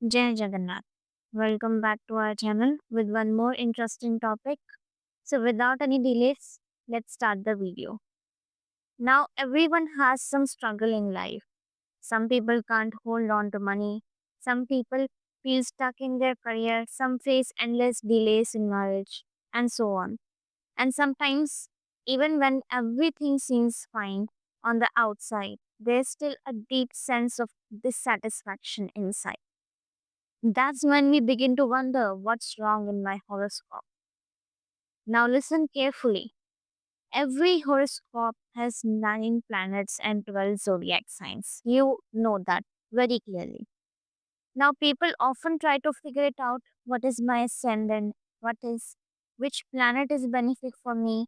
Jai Jagannath. Welcome back to our channel with one more interesting topic. So, without any delays, let's start the video. Now, everyone has some struggle in life. Some people can't hold on to money. Some people feel stuck in their career. Some face endless delays in marriage, and so on. And sometimes, even when everything seems fine on the outside, there's still a deep sense of dissatisfaction inside. That's when we begin to wonder what's wrong in my horoscope. Now, listen carefully. Every horoscope has 9 planets and 12 zodiac signs. You know that very clearly. Now, people often try to figure it out, what is my ascendant, which planet is benefit for me,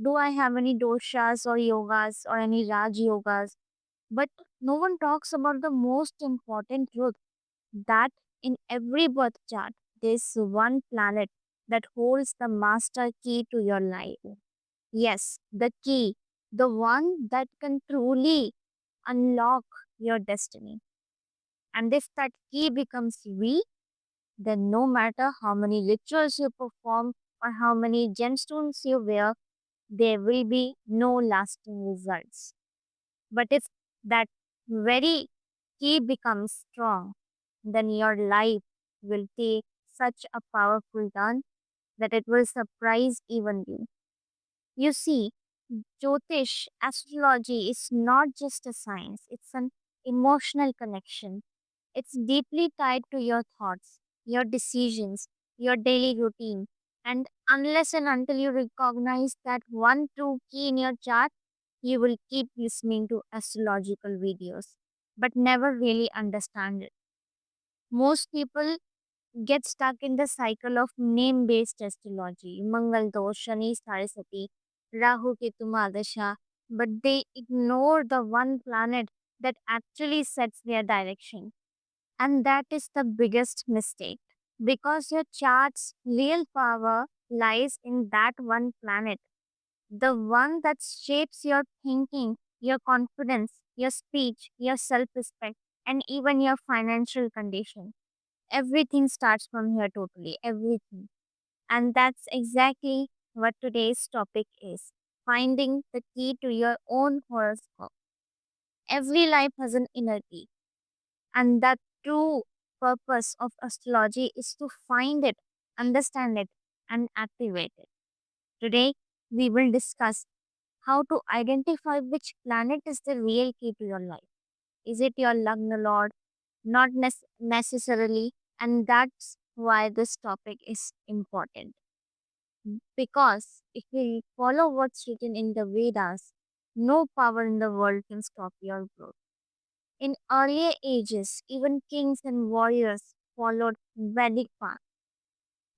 do I have any doshas or yogas or any Raj yogas? But no one talks about the most important truth that in every birth chart, there's one planet that holds the master key to your life. Yes, the key, the one that can truly unlock your destiny. And if that key becomes weak, then no matter how many rituals you perform or how many gemstones you wear, there will be no lasting results. But if that very key becomes strong, then your life will take such a powerful turn that it will surprise even you. You see, Jyotish, astrology is not just a science, it's an emotional connection. It's deeply tied to your thoughts, your decisions, your daily routine. And unless and until you recognize that one true key in your chart, you will keep listening to astrological videos, but never really understand it. Most people get stuck in the cycle of name based astrology, Mangal Dosh, Shani Sarasati, Rahu Ketu Madasha, but they ignore the one planet that actually sets their direction. And that is the biggest mistake because your chart's real power lies in that one planet, the one that shapes your thinking, your confidence, your speech, your self respect, and even your financial condition. Everything starts from here totally, everything. And that's exactly what today's topic is, finding the key to your own horoscope. Every life has an inner key, and the true purpose of astrology is to find it, understand it, and activate it. Today, we will discuss how to identify which planet is the real key to your life. Is it your Lagna Lord? Not necessarily, and that's why this topic is important. Because if we follow what's written in the Vedas, no power in the world can stop your growth. In earlier ages, even kings and warriors followed Vedic path.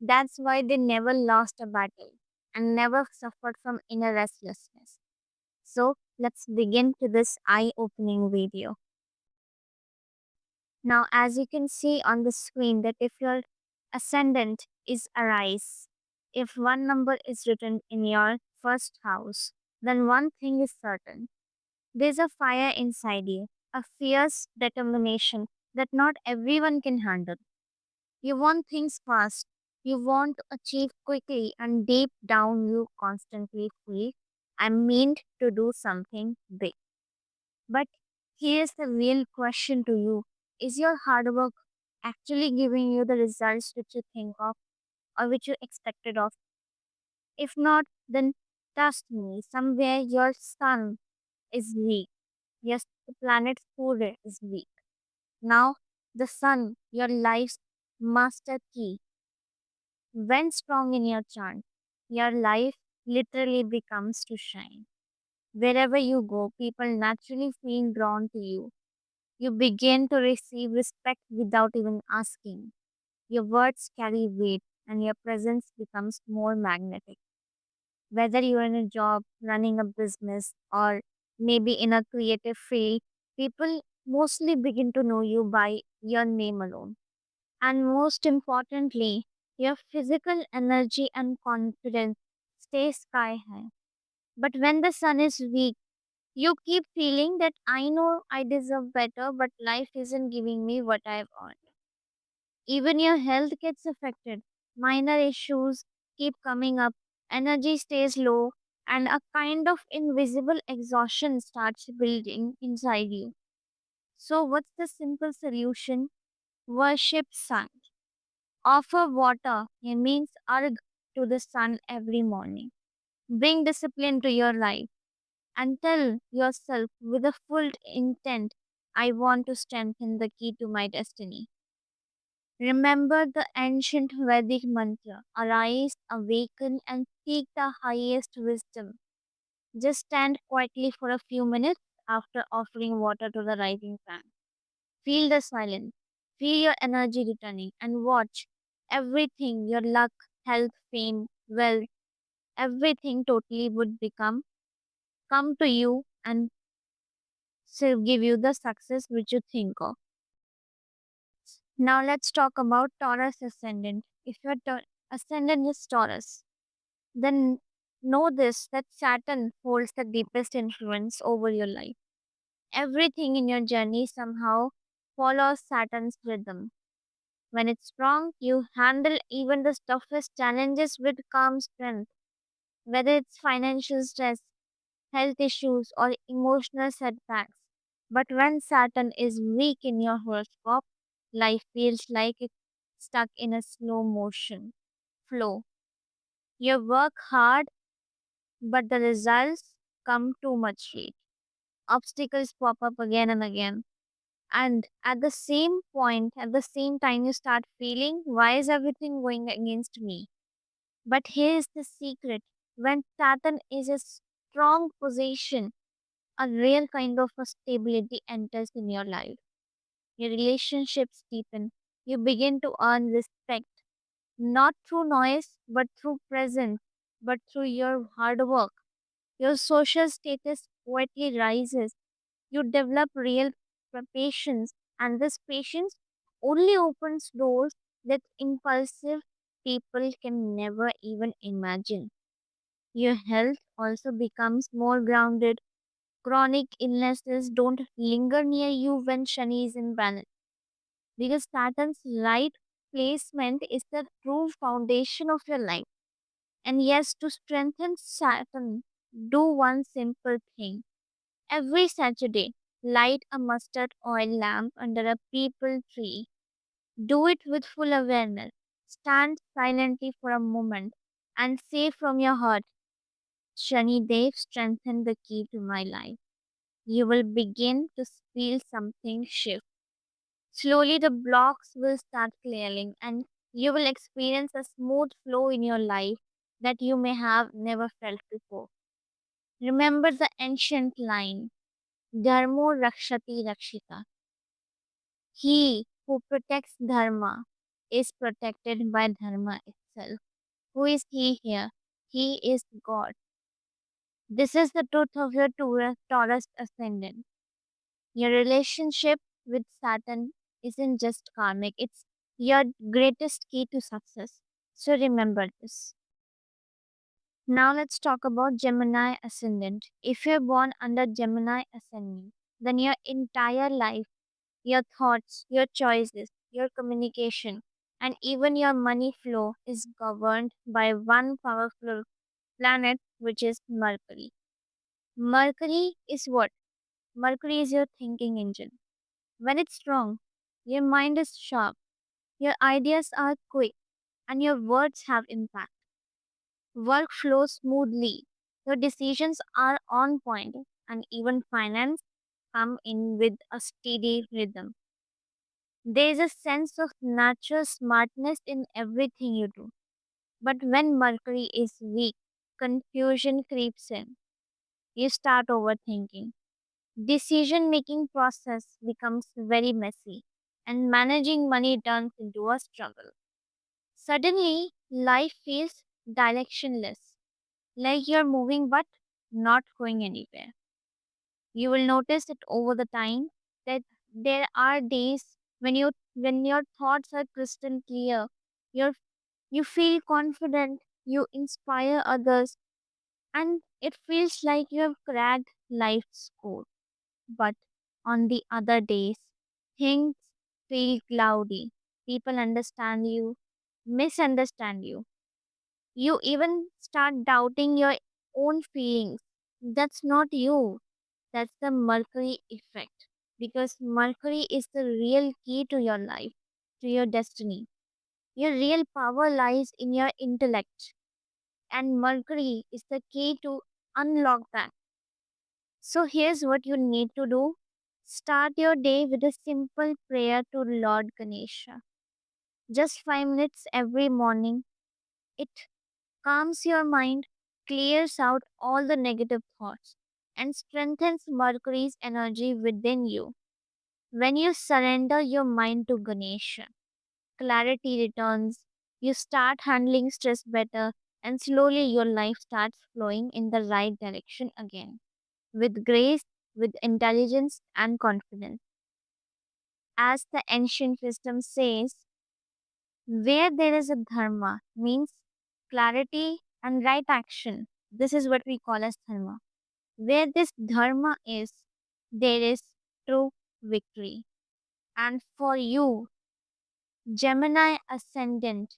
That's why they never lost a battle and never suffered from inner restlessness. So let's begin to this eye-opening video. Now, as you can see on the screen, that if your ascendant is Aries, if one number is written in your first house, then one thing is certain. There's a fire inside you, a fierce determination that not everyone can handle. You want things fast, you want to achieve quickly, and deep down you constantly feel, I'm meant to do something big. But here's the real question to you. Is your hard work actually giving you the results which you think of or which you expected of? If not, then trust me, somewhere your sun is weak. Yes, the planet Surya is weak. Now, the sun, your life's master key, when strong in your chart, your life literally becomes to shine. Wherever you go, people naturally feel drawn to you. You begin to receive respect without even asking. Your words carry weight and your presence becomes more magnetic. Whether you're in a job, running a business, or maybe in a creative field, people mostly begin to know you by your name alone. And most importantly, your physical energy and confidence stay sky high. But when the sun is weak, you keep feeling that I know I deserve better, but life isn't giving me what I've earned. Even your health gets affected. Minor issues keep coming up, energy stays low, and a kind of invisible exhaustion starts building inside you. So, what's the simple solution? Worship sun. Offer water. It means arg to the sun every morning. Bring discipline to your life and tell yourself with a full intent, I want to strengthen the key to my destiny. Remember the ancient Vedic mantra arise, awaken, and seek the highest wisdom. Just stand quietly for a few minutes after offering water to the rising sun. Feel the silence, feel your energy returning, and watch everything your luck, health, fame, wealth, everything totally would become come to you and give you the success which you think of. Now let's talk about Taurus ascendant. If your ascendant is Taurus, then know this that Saturn holds the deepest influence over your life. Everything in your journey somehow follows Saturn's rhythm. When it's strong, you handle even the toughest challenges with calm strength, whether it's financial stress, health issues, or emotional setbacks. But when Saturn is weak in your horoscope, life feels like it's stuck in a slow motion flow. You work hard, but the results come too much late. Obstacles pop up again and again. And at the same point, at the same time, you start feeling, why is everything going against me? But here's the secret when Saturn is a strong position, a real kind of a stability enters in your life. Your relationships deepen. You begin to earn respect, not through noise, but through presence, but through your hard work. Your social status quietly rises. You develop real patience, and this patience only opens doors that impulsive people can never even imagine. Your health also becomes more grounded. Chronic illnesses don't linger near you when Shani is in balance because Saturn's right placement is the true foundation of your life. And yes, to strengthen Saturn, do one simple thing. Every Saturday, light a mustard oil lamp under a peepal tree. Do it with full awareness. Stand silently for a moment and say from your heart, Shani Dev strengthened the key to my life. You will begin to feel something shift. Slowly, the blocks will start clearing, and you will experience a smooth flow in your life that you may have never felt before. Remember the ancient line Dharmo Rakshati Rakshita. He who protects Dharma is protected by Dharma itself. Who is He here? He is God. This is the truth of your Taurus ascendant. Your relationship with Saturn isn't just karmic, it's your greatest key to success. So remember this. Now let's talk about Gemini ascendant. If you're born under Gemini ascendant, then your entire life, your thoughts, your choices, your communication, and even your money flow is governed by one powerful planet, which is Mercury. Mercury is what? Mercury is your thinking engine. When it's strong, your mind is sharp, your ideas are quick, and your words have impact. Work flows smoothly, your decisions are on point, and even finance come in with a steady rhythm. There is a sense of natural smartness in everything you do. But when Mercury is weak, confusion creeps in. You start overthinking. Decision making process becomes very messy, and managing money turns into a struggle. Suddenly, life feels directionless, like you're moving but not going anywhere. You will notice it over the time that there are days when your thoughts are crystal clear, you're, you feel confident, you inspire others, and it feels like you have cracked life's code. But on the other days, things feel cloudy. people understand you, misunderstand you. You even start doubting your own feelings. That's not you, that's the Mercury effect. Because Mercury is the real key to your life, to your destiny. Your real power lies in your intellect, and Mercury is the key to unlock that. So, here's what you need to do: start your day with a simple prayer to Lord Ganesha. Just 5 minutes every morning. It calms your mind, clears out all the negative thoughts, and strengthens Mercury's energy within you. When you surrender your mind to Ganesha, clarity returns, you start handling stress better, and slowly your life starts flowing in the right direction again, with grace, with intelligence, and confidence. As the ancient wisdom says, where there is a dharma means clarity and right action. This is what we call as dharma. Where this dharma is, there is true victory. And for you, Gemini ascendant,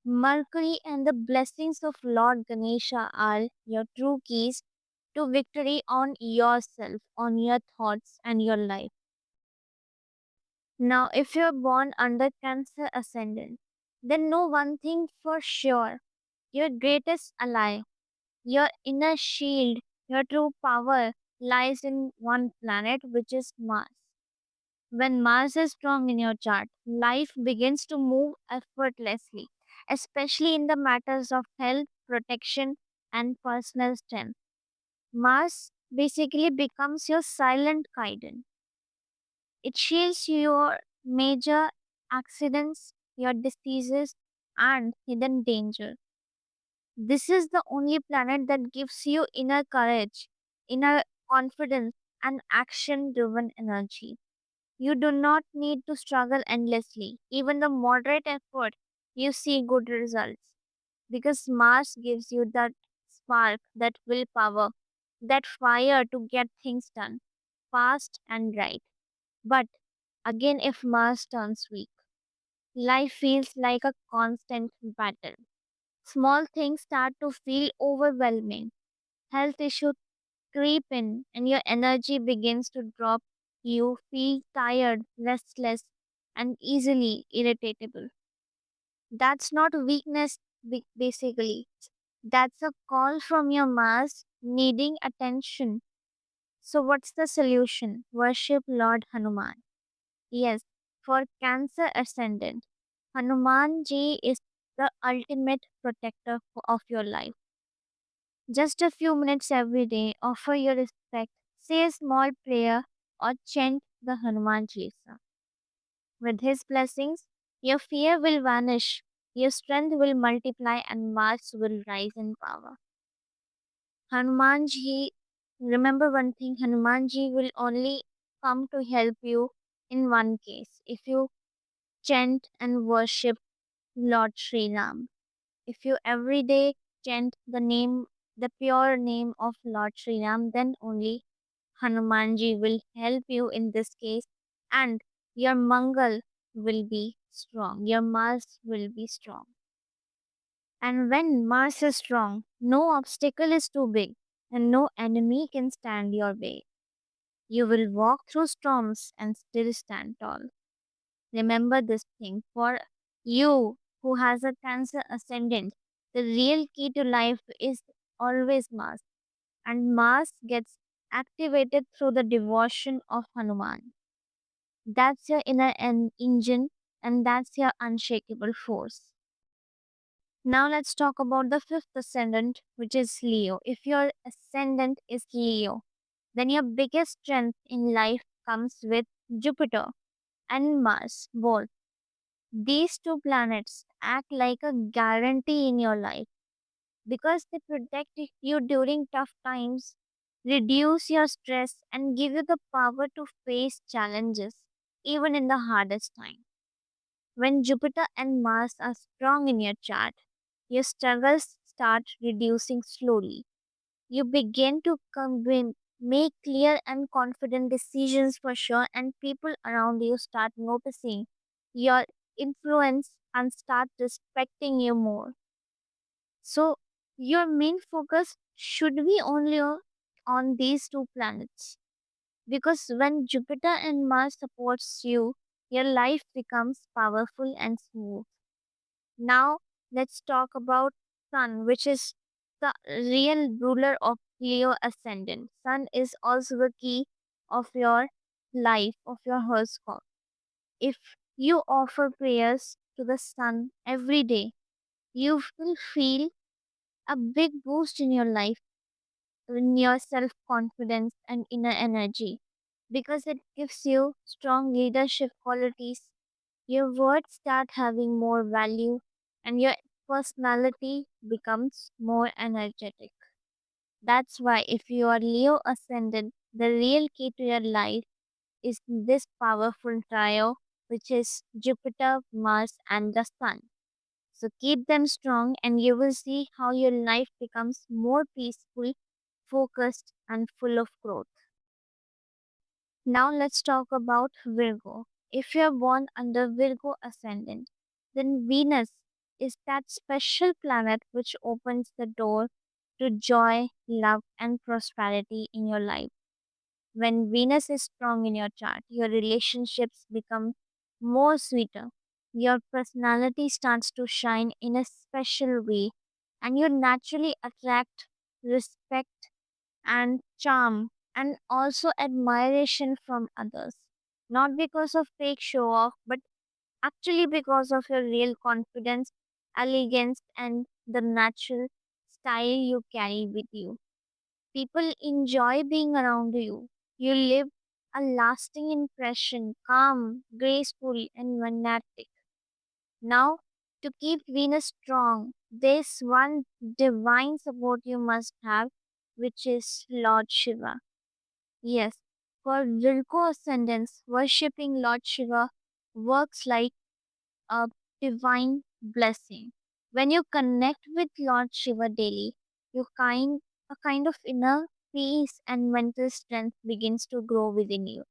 Mercury and the blessings of Lord Ganesha are your true keys to victory on yourself, on your thoughts, and your life. Now, if you're born under Cancer ascendant, then know one thing for sure: your greatest ally, your inner shield, your true power lies in one planet, which is Mars. When Mars is strong in your chart, life begins to move effortlessly, especially in the matters of health, protection, and personal strength. Mars basically becomes your silent guidance. It shields your major accidents, your diseases, and hidden danger. This is the only planet that gives you inner courage, inner confidence, and action driven energy. You do not need to struggle endlessly. Even the moderate effort, you see good results. Because Mars gives you that spark, that willpower, that fire to get things done fast and right. But again, if Mars turns weak, life feels like a constant battle. Small things start to feel overwhelming. Health issues creep in, and your energy begins to drop. You feel tired, restless, and easily irritable. That's not weakness, basically. That's a call from your Mars needing attention. So, what's the solution? Worship Lord Hanuman. Yes, for Cancer Ascendant, Hanumanji is the ultimate protector of your life. Just a few minutes every day, offer your respect, say a small prayer, or chant the Hanuman Chalisa. With his blessings, your fear will vanish, your strength will multiply, and Mars will rise in power. Hanumanji, remember one thing: Hanumanji will only come to help you in one case: if you chant and worship Lord Sri Ram. If you every day chant the name, the pure name of Lord Sri Ram, then only Hanumanji will help you in this case, and your Mangal will be strong. Your Mars will be strong. And when Mars is strong, no obstacle is too big and no enemy can stand your way. You will walk through storms and still stand tall. Remember this thing: for you who has a Cancer ascendant, the real key to life is always Mars, and Mars gets activated through the devotion of Hanuman. That's your inner engine, and that's your unshakable force. Now let's talk about the fifth ascendant, which is Leo. If your ascendant is Leo, then your biggest strength in life comes with Jupiter and Mars both. These two planets act like a guarantee in your life because they protect you during tough times, reduce your stress, and give you the power to face challenges even in the hardest time. When Jupiter and Mars are strong in your chart, your struggles start reducing slowly. You begin to make clear and confident decisions for sure, and people around you start noticing your influence and start respecting you more. So, your main focus should be only on these two planets. Because when Jupiter and Mars supports you, your life becomes powerful and smooth. Now, let's talk about Sun, which is the real ruler of Leo ascendant. Sun is also the key of your life, of your horoscope. If you offer prayers to the sun every day, you will feel a big boost in your life, in your self confidence and inner energy, because it gives you strong leadership qualities. Your words start having more value, and your personality becomes more energetic. That's why, if you are Leo ascendant, the real key to your life is this powerful trio, which is Jupiter, Mars, and the Sun. So keep them strong, and you will see how your life becomes more peaceful, focused, and full of growth. Now let's talk about Virgo. If you're born under Virgo ascendant, then Venus is that special planet which opens the door to joy, love, and prosperity in your life. When Venus is strong in your chart, your relationships become more sweeter. Your personality starts to shine in a special way, and you naturally attract respect and charm and also admiration from others. Not because of fake show off, but actually because of your real confidence, elegance, and the natural style you carry with you. People enjoy being around you. You leave a lasting impression, calm, graceful, and magnetic. Now, to keep Venus strong, there's one divine support you must have, which is Lord Shiva. Yes, for Virgo ascendants, worshipping Lord Shiva works like a divine blessing. When you connect with Lord Shiva daily, a kind of inner peace and mental strength begins to grow within you.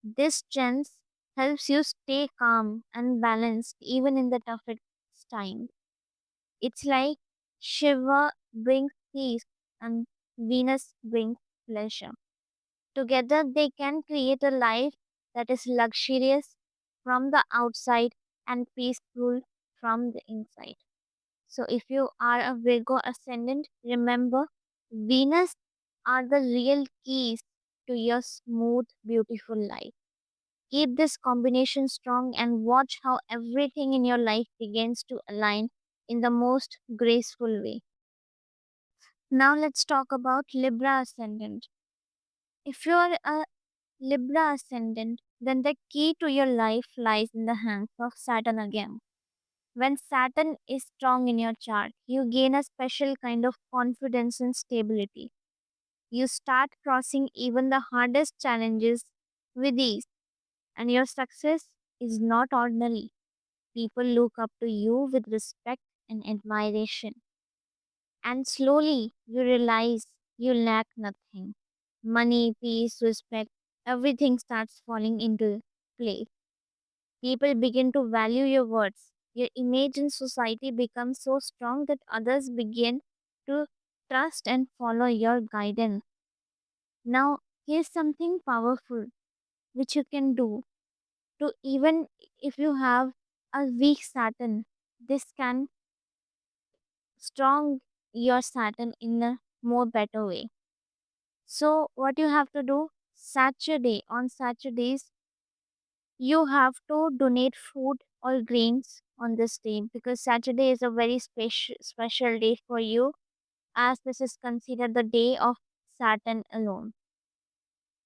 This strength helps you stay calm and balanced even in the toughest times. It's like Shiva brings peace and Venus brings pleasure. Together, they can create a life that is luxurious from the outside and peaceful from the inside. So, if you are a Virgo ascendant, remember Venus are the real keys to your smooth, beautiful life. Keep this combination strong and watch how everything in your life begins to align in the most graceful way. Now, let's talk about Libra ascendant. If you are a Libra ascendant, then the key to your life lies in the hands of Saturn again. When Saturn is strong in your chart, you gain a special kind of confidence and stability. You start crossing even the hardest challenges with ease, and your success is not ordinary. People look up to you with respect and admiration. And slowly you realize you lack nothing. Money, peace, respect, everything starts falling into place. People begin to value your words. Your image in society becomes so strong that others begin to trust and follow your guidance. Now, here's something powerful which you can do to, even if you have a weak Saturn, this can strong your Saturn in a more better way. So, what you have to do, on Saturdays, you have to donate food or grains on this day, because Saturday is a very special day for you, as this is considered the day of Saturn alone.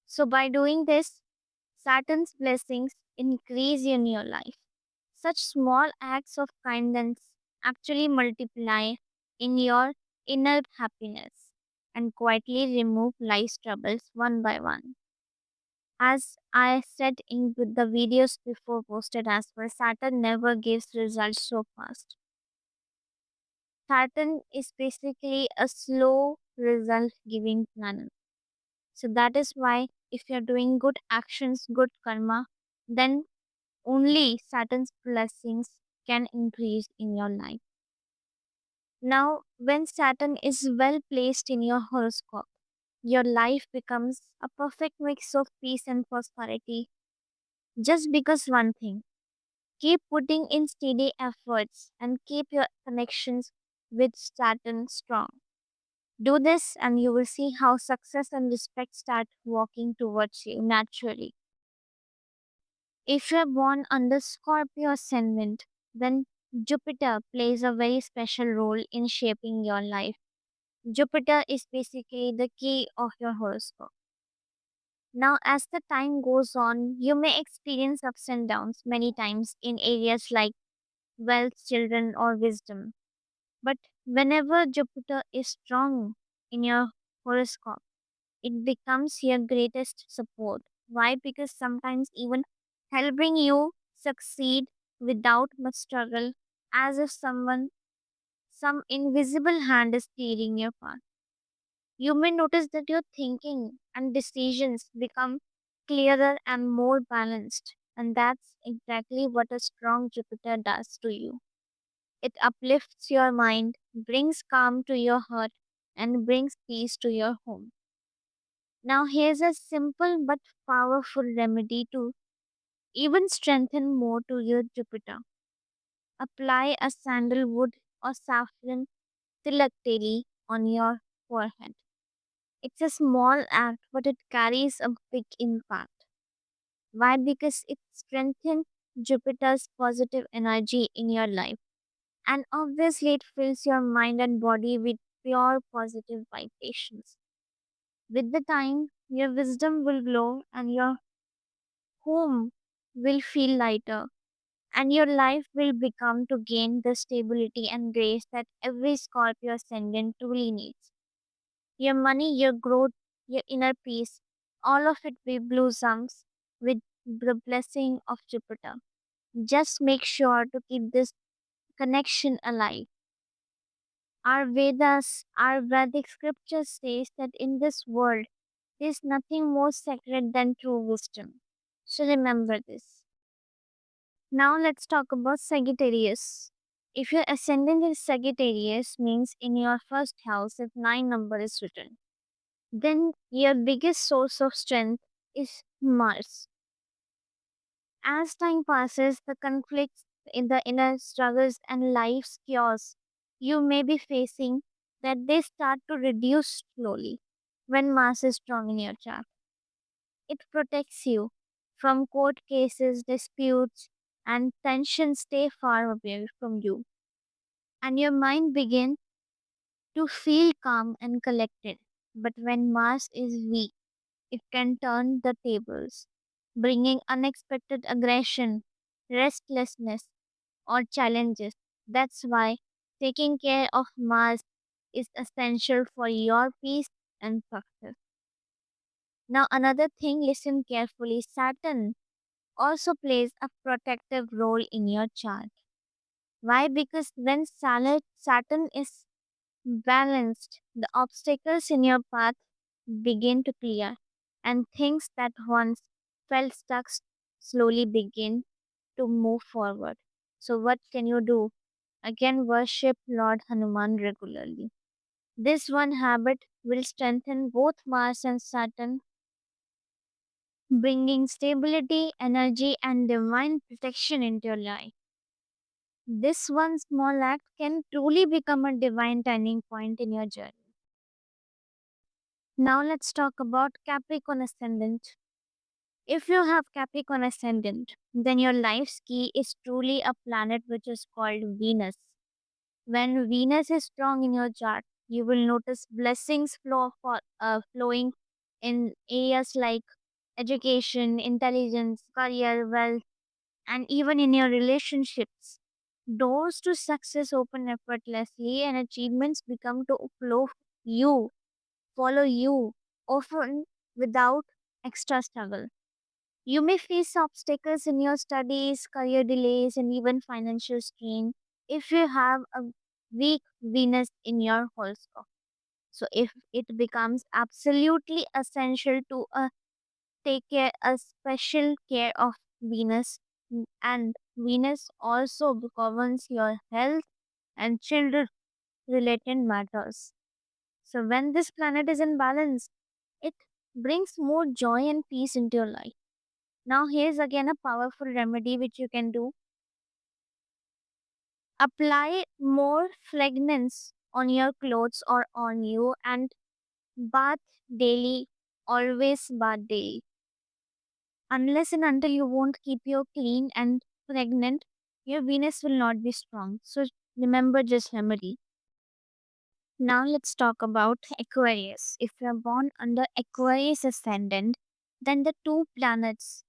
So by doing this, Saturn's blessings increase in your life. Such small acts of kindness actually multiply in your inner happiness and quietly remove life's troubles one by one. As I said in with the videos before posted as well, Saturn never gives results so fast. Saturn is basically a slow result giving planet. So that is why if you're doing good actions, good karma, then only Saturn's blessings can increase in your life. Now, when Saturn is well placed in your horoscope, your life becomes a perfect mix of peace and prosperity. Just because one thing, keep putting in steady efforts and keep your connections with Saturn strong. Do this and you will see how success and respect start walking towards you naturally. If you're born under Scorpio ascendant, then Jupiter plays a very special role in shaping your life. Jupiter is basically the key of your horoscope. Now, as the time goes on, you may experience ups and downs many times in areas like wealth, children, or wisdom. But whenever Jupiter is strong in your horoscope, it becomes your greatest support. Why? Because sometimes even helping you succeed without much struggle, as if some invisible hand is steering your path. You may notice that your thinking and decisions become clearer and more balanced, and that's exactly what a strong Jupiter does to you. It uplifts your mind, brings calm to your heart, and brings peace to your home. Now, here's a simple but powerful remedy to even strengthen more to your Jupiter. Apply a sandalwood or saffron tilak daily on your forehead. It's a small act, but it carries a big impact. Why? Because it strengthens Jupiter's positive energy in your life. And obviously, it fills your mind and body with pure positive vibrations. With the time, your wisdom will glow and your home will feel lighter, and your life will become to gain the stability and grace that every Scorpio ascendant truly needs. Your money, your growth, your inner peace, all of it will blossoms with the blessing of Jupiter. Just make sure to keep this connection alive. Our Vedas, our Vedic scripture says that in this world, there is nothing more sacred than true wisdom. So remember this. Now let's talk about Sagittarius. If your ascendant is Sagittarius, means in your first house, if 9 number is written, then your biggest source of strength is Mars. As time passes, the conflicts in the inner struggles and life's chaos you may be facing, that they start to reduce slowly when Mars is strong in your chart. It protects you from court cases, disputes, and tension stay far away from you. And your mind begins to feel calm and collected. But when Mars is weak, it can turn the tables, bringing unexpected aggression, restlessness, or challenges. That's why taking care of Mars is essential for your peace and success. Now, another thing, listen carefully. Saturn also plays a protective role in your chart. Why? Because when Saturn is balanced, the obstacles in your path begin to clear, and things that once felt stuck slowly begin to move forward. So, what can you do? Again, worship Lord Hanuman regularly. This one habit will strengthen both Mars and Saturn, bringing stability, energy, and divine protection into your life. This one small act can truly become a divine turning point in your journey. Now, let's talk about Capricorn Ascendant. If you have Capricorn Ascendant, then your life's key is truly a planet which is called Venus. When Venus is strong in your chart, you will notice blessings flowing in areas like education, intelligence, career, wealth, and even in your relationships. Doors to success open effortlessly, and achievements become to you, follow you, often without extra struggle. You may face obstacles in your studies, career delays, and even financial strain if you have a weak Venus in your horoscope. So, if it becomes absolutely essential to take care a special care of Venus, And Venus also governs your health and children related matters. So when this planet is in balance, it brings more joy and peace into your life. Now here's again a powerful remedy which you can do. Apply more fragrance on your clothes or on you and bath daily, always bath daily. Unless and until you won't keep you clean and pregnant, your Venus will not be strong. So remember this remedy. Now let's talk about Aquarius. If you're born under Aquarius ascendant, then the two planets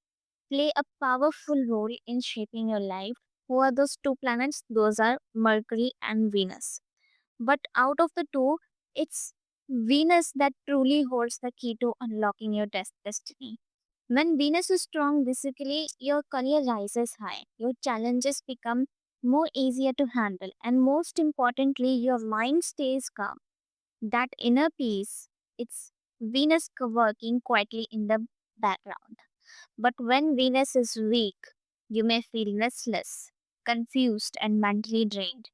play a powerful role in shaping your life. Who are those two planets? Those are Mercury and Venus. But out of the two, it's Venus that truly holds the key to unlocking your destiny. When Venus is strong, basically your career rises high, your challenges become more easier to handle, and most importantly, your mind stays calm. That inner peace, it's Venus working quietly in the background. But when Venus is weak, you may feel restless, confused, and mentally drained.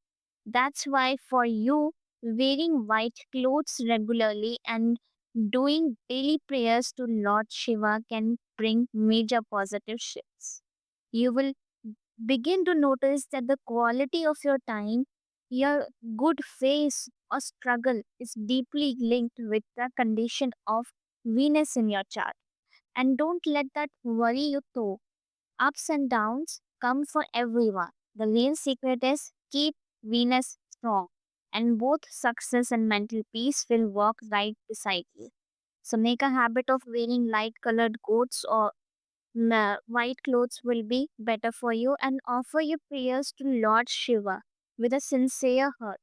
That's why, for you, wearing white clothes regularly and doing daily prayers to Lord Shiva can bring major positive shifts. You will begin to notice that the quality of your time, your good face or struggle is deeply linked with the condition of Venus in your chart. And don't let that worry you too. Ups and downs come for everyone. The real secret is keep Venus strong, and both success and mental peace will walk right beside you. So make a habit of wearing light colored coats or white clothes will be better for you, and offer your prayers to Lord Shiva with a sincere heart.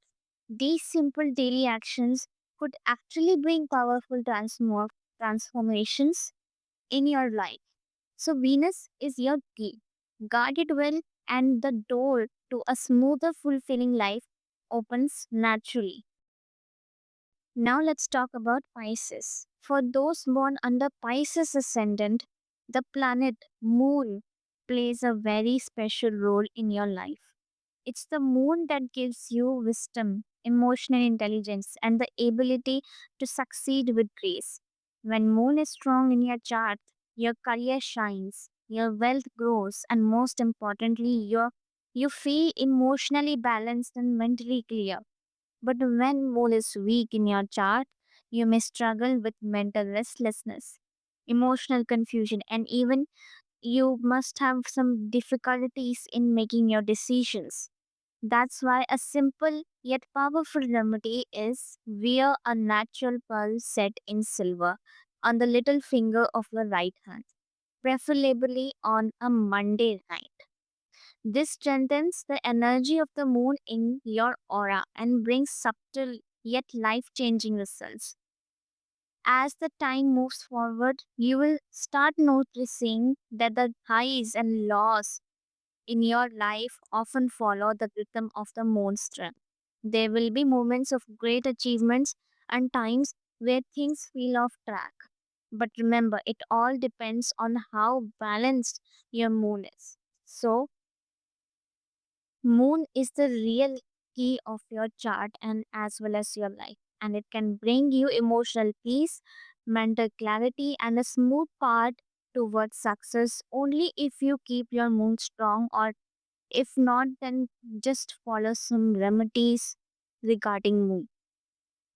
These simple daily actions could actually bring powerful transformations in your life. So, Venus is your key. Guard it well, and the door to a smoother, fulfilling life opens naturally. Now, let's talk about Pisces. For those born under Pisces ascendant, the planet Moon plays a very special role in your life. It's the moon that gives you wisdom, emotional intelligence, and the ability to succeed with grace. When moon is strong in your chart, your career shines, your wealth grows, and most importantly, you feel emotionally balanced and mentally clear. But when moon is weak in your chart, you may struggle with mental restlessness, emotional confusion, and even you must have some difficulties in making your decisions. That's why a simple yet powerful remedy is wear a natural pearl set in silver on the little finger of your right hand, preferably on a Monday night. This strengthens the energy of the moon in your aura and brings subtle yet life changing results. As the time moves forward, you will start noticing that the highs and lows in your life often follow the rhythm of the moon's strength. There will be moments of great achievements and times where things feel off track. But remember, it all depends on how balanced your moon is. So, moon is the real key of your chart and as well as your life. And it can bring you emotional peace, mental clarity, and a smooth path towards success only if you keep your moon strong, or if not, then just follow some remedies regarding moon.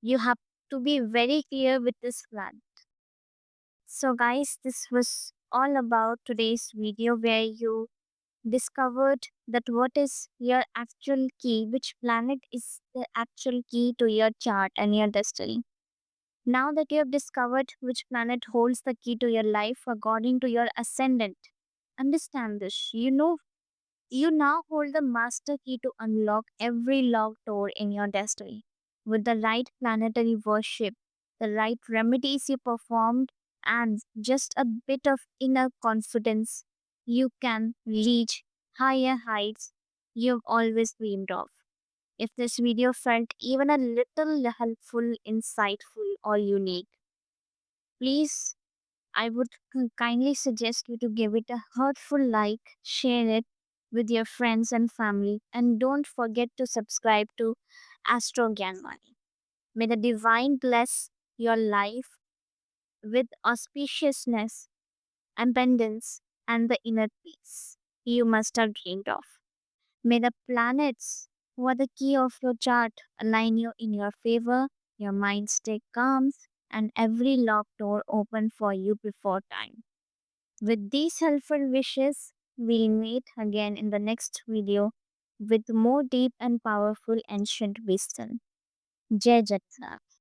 You have to be very clear with this plan. So, guys, this was all about today's video where you discovered that what is your actual key, which planet is the actual key to your chart and your destiny. Now that you have discovered which planet holds the key to your life according to your ascendant, understand this. You now hold the master key to unlock every locked door in your destiny. With the right planetary worship, the right remedies you performed, and just a bit of inner confidence, you can reach higher heights you've always dreamed of. If this video felt even a little helpful, insightful, or unique, please I would kindly suggest you to give it a heartful like, share it with your friends and family, and don't forget to subscribe to Astro Gyanmani. May the divine bless your life with auspiciousness, abundance, and the inner peace you must have dreamed of. May the planets, who are the key of your chart, align you in your favor, your mind stay calm, and every locked door open for you before time. With these helpful wishes, we'll meet again in the next video with more deep and powerful ancient wisdom. Jai Jagannath.